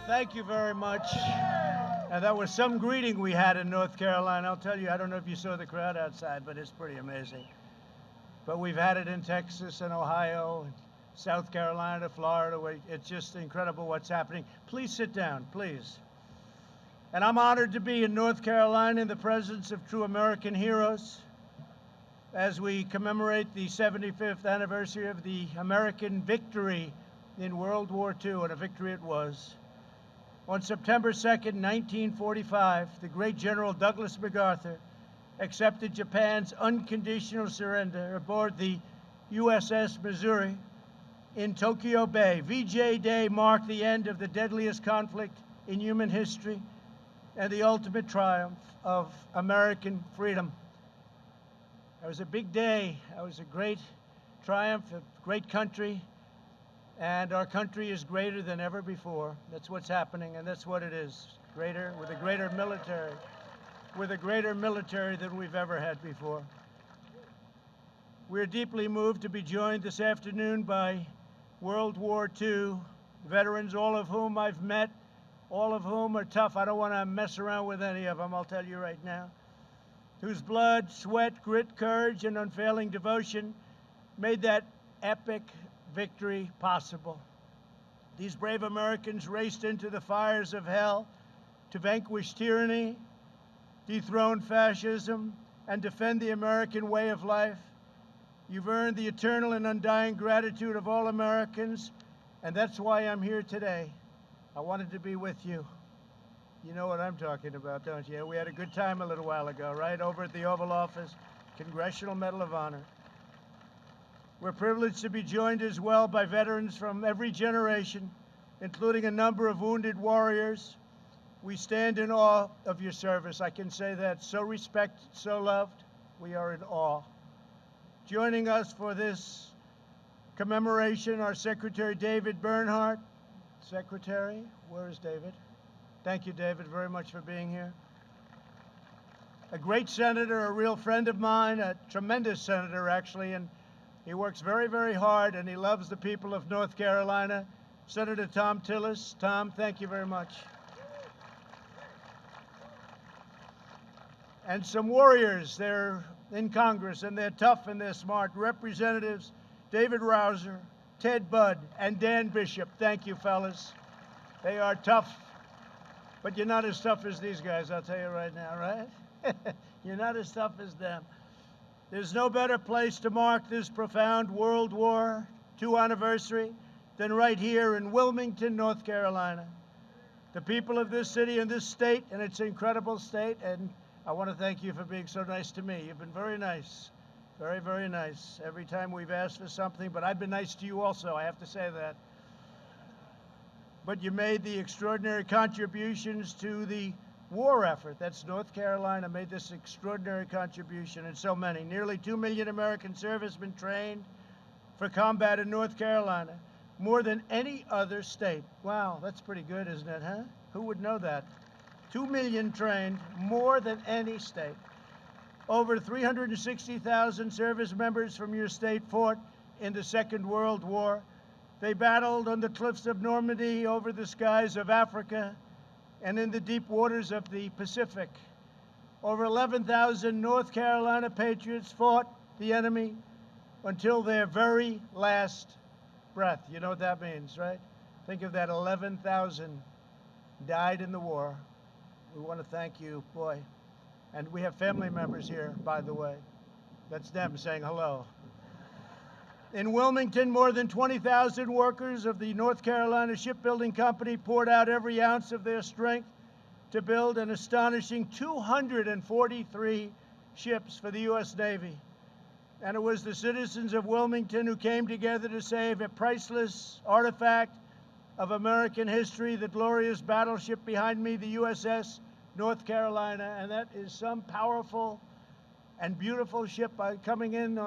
Thank you very much. And that was some greeting we had in North Carolina. I'll tell you, I don't know if you saw the crowd outside, but it's pretty amazing. But we've had it in Texas and Ohio, and South Carolina, Florida. It's just incredible what's happening. Please sit down, please. And I'm honored to be in North Carolina in the presence of true American heroes as we commemorate the 75th anniversary of the American victory in World War II, and a victory it was. On September 2nd, 1945, the great General Douglas MacArthur accepted Japan's unconditional surrender aboard the USS Missouri in Tokyo Bay. VJ Day marked the end of the deadliest conflict in human history and the ultimate triumph of American freedom. It was a big day. It was a great triumph, a great country, and our country is greater than ever before. That's what's happening, and that's what it is. Greater, with a greater military than we've ever had before. We're deeply moved to be joined this afternoon by World War II veterans, all of whom I've met, all of whom are tough. I don't want to mess around with any of them, I'll tell you right now, whose blood, sweat, grit, courage, and unfailing devotion made that epic victory possible. These brave Americans raced into the fires of hell to vanquish tyranny, dethrone fascism, and defend the American way of life. You've earned the eternal and undying gratitude of all Americans, and that's why I'm here today. I wanted to be with you. You know what I'm talking about, don't you? We had a good time a little while ago, right? Over at the Oval Office, Congressional Medal of Honor. We're privileged to be joined as well by veterans from every generation, including a number of wounded warriors. We stand in awe of your service. I can say that. So respected, so loved. We are in awe. Joining us for this commemoration, our Secretary David Bernhardt. Secretary, where is David? Thank you, David, very much for being here. A great senator, a real friend of mine, a tremendous senator, actually, and he works very, very hard, and he loves the people of North Carolina. Senator Thom Tillis. Tom, thank you very much. And some warriors, they're in Congress, and they're tough and they're smart. Representatives David Rouser, Ted Budd, and Dan Bishop. Thank you, fellas. They are tough, but you're not as tough as these guys, I'll tell you right now, right? You're not as tough as them. There's no better place to mark this profound World War II anniversary than right here in Wilmington, North Carolina. The people of this city and this state, and its incredible state, and I want to thank you for being so nice to me. You've been very nice, very, very nice every time we've asked for something, but I've been nice to you also, I have to say that. But you made the extraordinary contributions to the war effort. That's North Carolina made this extraordinary contribution, and so many. Nearly 2 million American servicemen trained for combat in North Carolina, more than any other state. Wow, that's pretty good, isn't it, huh? Who would know that? 2 million trained, more than any state. Over 360,000 service members from your state fought in the Second World War. They battled on the cliffs of Normandy, over the skies of Africa, and in the deep waters of the Pacific. Over 11,000 North Carolina patriots fought the enemy until their very last breath. You know what that means, right? Think of that, 11,000 died in the war. We want to thank you, boy. And we have family members here, by the way. That's them saying hello. In Wilmington, more than 20,000 workers of the North Carolina Shipbuilding Company poured out every ounce of their strength to build an astonishing 243 ships for the U.S. Navy. And it was the citizens of Wilmington who came together to save a priceless artifact of American history, the glorious battleship behind me, the USS North Carolina. And that is some powerful and beautiful ship coming in.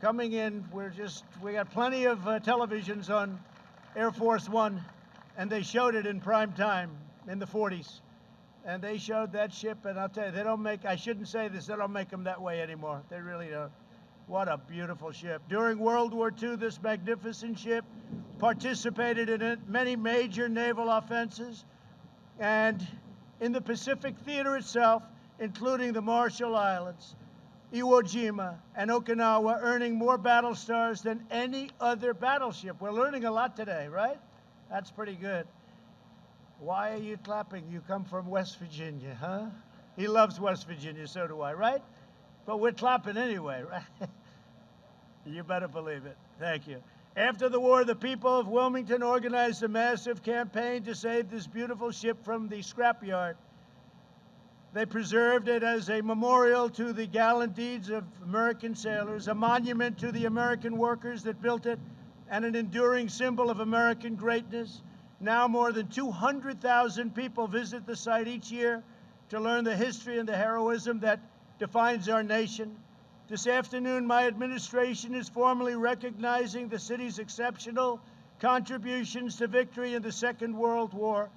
We got plenty of televisions on Air Force One, and they showed it in prime time in the 40s. And they showed that ship, and I'll tell you, they don't make, I shouldn't say this, they don't make them that way anymore. They really don't. What a beautiful ship. During World War II, this magnificent ship participated in many major naval offenses and in the Pacific theater itself, including the Marshall Islands, Iwo Jima, and Okinawa, earning more battle stars than any other battleship. We're learning a lot today, right? That's pretty good. Why are you clapping? You come from West Virginia, huh? He loves West Virginia, so do I, right? But we're clapping anyway, right? You better believe it. Thank you. After the war, the people of Wilmington organized a massive campaign to save this beautiful ship from the scrapyard. They preserved it as a memorial to the gallant deeds of American sailors, a monument to the American workers that built it, and an enduring symbol of American greatness. Now more than 200,000 people visit the site each year to learn the history and the heroism that defines our nation. This afternoon, my administration is formally recognizing the city's exceptional contributions to victory in the Second World War.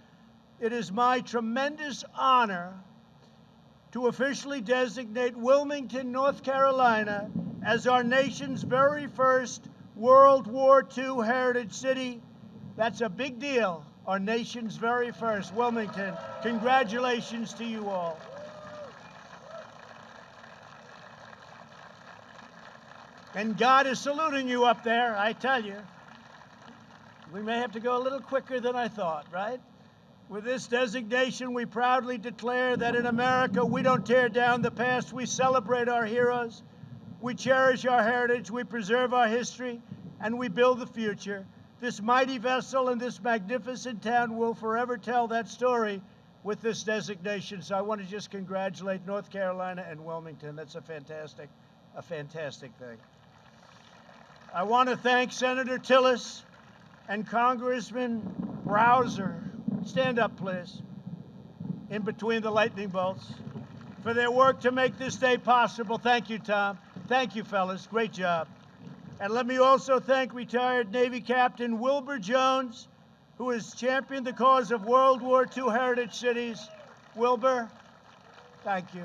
It is my tremendous honor to officially designate Wilmington, North Carolina, as our nation's very first World War II heritage city. That's a big deal. Our nation's very first. Wilmington, congratulations to you all. And God is saluting you up there, I tell you. We may have to go a little quicker than I thought, right? With this designation, we proudly declare that in America, we don't tear down the past, we celebrate our heroes, we cherish our heritage, we preserve our history, and we build the future. This mighty vessel and this magnificent town will forever tell that story with this designation. So I want to just congratulate North Carolina and Wilmington. That's a fantastic thing. I want to thank Senator Tillis and Congressman Browser. Stand up, please, in between the lightning bolts, for their work to make this day possible. Thank you, Tom. Thank you, fellas. Great job. And let me also thank retired Navy Captain Wilbur Jones, who has championed the cause of World War II heritage cities. Wilbur, thank you.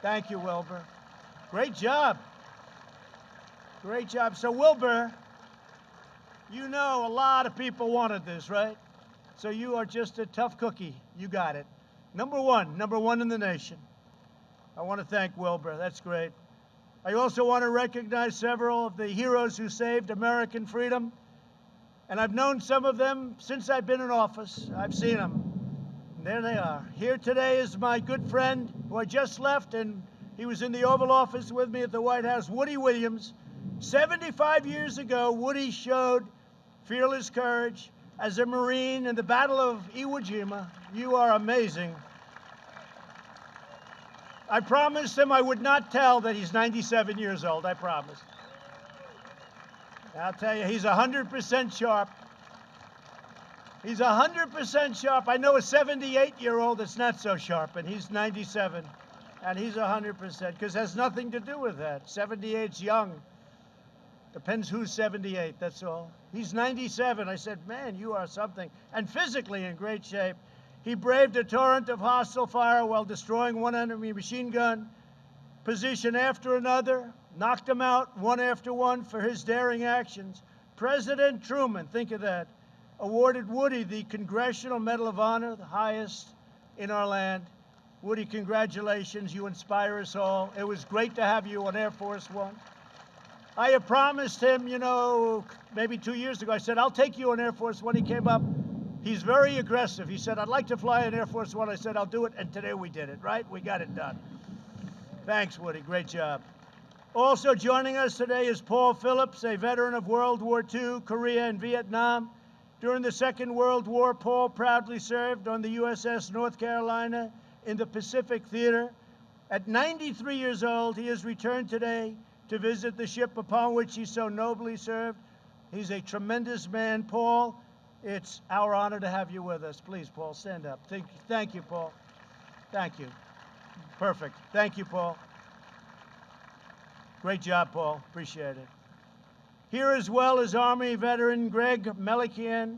Thank you, Wilbur. Great job. Great job. So, Wilbur, you know a lot of people wanted this, right? So you are just a tough cookie. You got it. Number one in the nation. I want to thank Wilbur. That's great. I also want to recognize several of the heroes who saved American freedom. And I've known some of them since I've been in office. I've seen them. And there they are. Here today is my good friend who I just left, and he was in the Oval Office with me at the White House, Woody Williams. 75 years ago, Woody showed fearless courage as a Marine in the Battle of Iwo Jima. You are amazing. I promised him I would not tell that he's 97 years old, I promised. I'll tell you, he's 100% sharp. He's 100% sharp. I know a 78-year-old that's not so sharp, and he's 97, and he's 100%, because it has nothing to do with that. 78's young. Depends who's 78, that's all. He's 97. I said, man, you are something. And physically in great shape. He braved a torrent of hostile fire while destroying one enemy machine gun position after another, knocked them out one after one for his daring actions. President Truman, think of that, awarded Woody the Congressional Medal of Honor, the highest in our land. Woody, congratulations. You inspire us all. It was great to have you on Air Force One. I had promised him, you know, maybe 2 years ago, I said, I'll take you on Air Force One. He came up. He's very aggressive. He said, I'd like to fly on Air Force One. I said, I'll do it. And today we did it, right? We got it done. Thanks, Woody. Great job. Also joining us today is Paul Phillips, a veteran of World War II, Korea, and Vietnam. During the Second World War, Paul proudly served on the USS North Carolina in the Pacific Theater. At 93 years old, he has returned today to visit the ship upon which he so nobly served. He's a tremendous man. Paul, it's our honor to have you with us. Please, Paul, stand up. Thank you, Paul. Thank you. Perfect. Thank you, Paul. Great job, Paul. Appreciate it. Here as well is Army veteran Greg Melikian.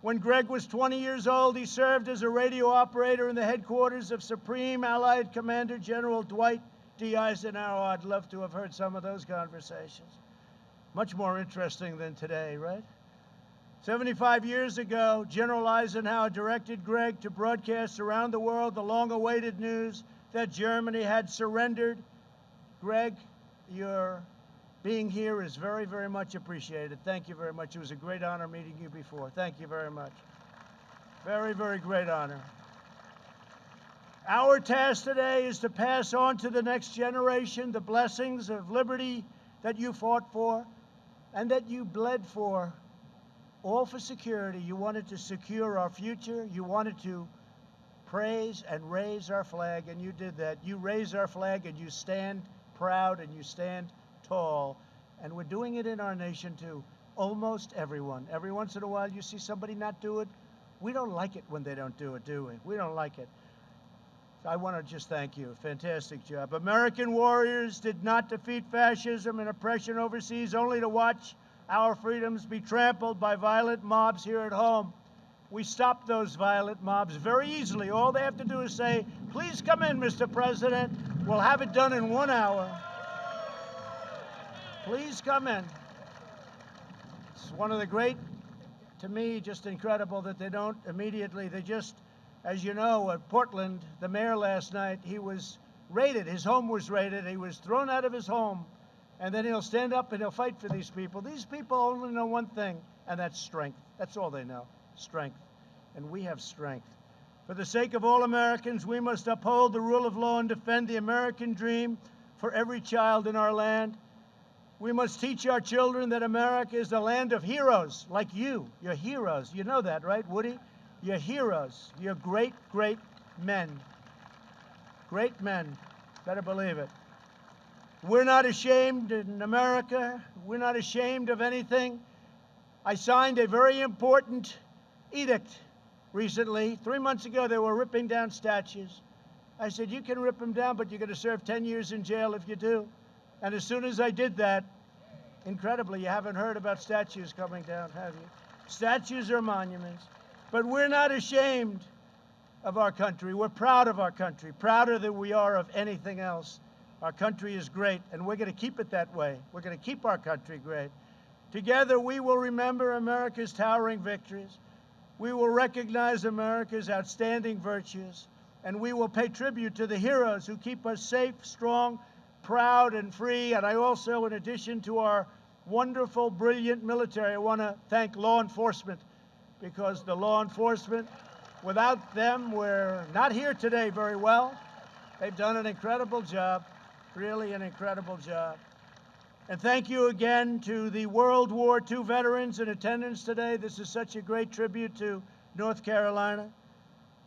When Greg was 20 years old, he served as a radio operator in the headquarters of Supreme Allied Commander General Dwight D. Eisenhower, I'd love to have heard some of those conversations. Much more interesting than today, right? 75 years ago, General Eisenhower directed Greg to broadcast around the world the long-awaited news that Germany had surrendered. Greg, your being here is very, very much appreciated. Thank you very much. It was a great honor meeting you before. Thank you very much. Very, very great honor. Our task today is to pass on to the next generation the blessings of liberty that you fought for and that you bled for, all for security. You wanted to secure our future. You wanted to praise and raise our flag, and you did that. You raise our flag, and you stand proud, and you stand tall. And we're doing it in our nation, too. Almost everyone. Every once in a while, you see somebody not do it. We don't like it when they don't do it, do we? We don't like it. So I want to just thank you. Fantastic job. American warriors did not defeat fascism and oppression overseas only to watch our freedoms be trampled by violent mobs here at home. We stopped those violent mobs very easily. All they have to do is say, please come in, Mr. President. We'll have it done in 1 hour. Please come in. It's one of the great, to me, just incredible that they don't immediately, they just, as you know, at Portland, the mayor last night, he was raided. His home was raided. He was thrown out of his home. And then he'll stand up and he'll fight for these people. These people only know one thing, and that's strength. That's all they know, strength. And we have strength. For the sake of all Americans, we must uphold the rule of law and defend the American dream for every child in our land. We must teach our children that America is the land of heroes like you. You're heroes. You know that, right, Woody? You're heroes. You're great, great men. Great men. Better believe it. We're not ashamed in America. We're not ashamed of anything. I signed a very important edict recently. 3 months ago, they were ripping down statues. I said, you can rip them down, but you're going to serve 10 years in jail if you do. And as soon as I did that, incredibly, you haven't heard about statues coming down, have you? Statues are monuments. But we're not ashamed of our country. We're proud of our country, prouder than we are of anything else. Our country is great, and we're going to keep it that way. We're going to keep our country great. Together, we will remember America's towering victories. We will recognize America's outstanding virtues, and we will pay tribute to the heroes who keep us safe, strong, proud, and free. And I also, in addition to our wonderful, brilliant military, I want to thank law enforcement, because the law enforcement, without them, we're not here today very well. They've done an incredible job. Really an incredible job. And thank you again to the World War II veterans in attendance today. This is such a great tribute to North Carolina.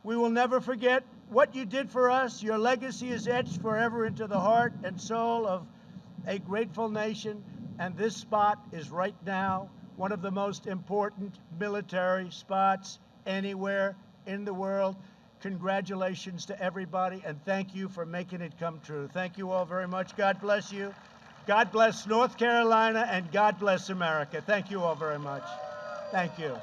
We will never forget what you did for us. Your legacy is etched forever into the heart and soul of a grateful nation. And this spot is right now one of the most important military spots anywhere in the world. Congratulations to everybody, and thank you for making it come true. Thank you all very much. God bless you. God bless North Carolina, and God bless America. Thank you all very much. Thank you.